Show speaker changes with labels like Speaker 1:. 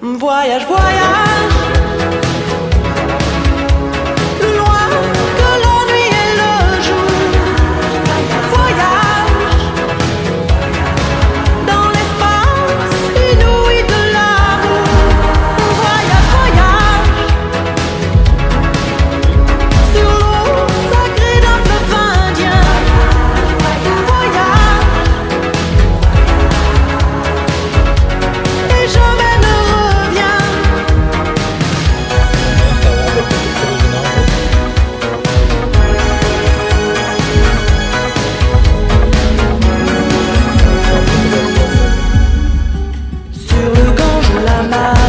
Speaker 1: Voyage, voyage, plus loin que la nuit et le jour. Voyage dans l'espace inouï de l'amour. Voyage, voyage sur l'eau sacrée d'un fleuve indien. Voyage et jamais ne reviens. Sur le Gange ou la mer.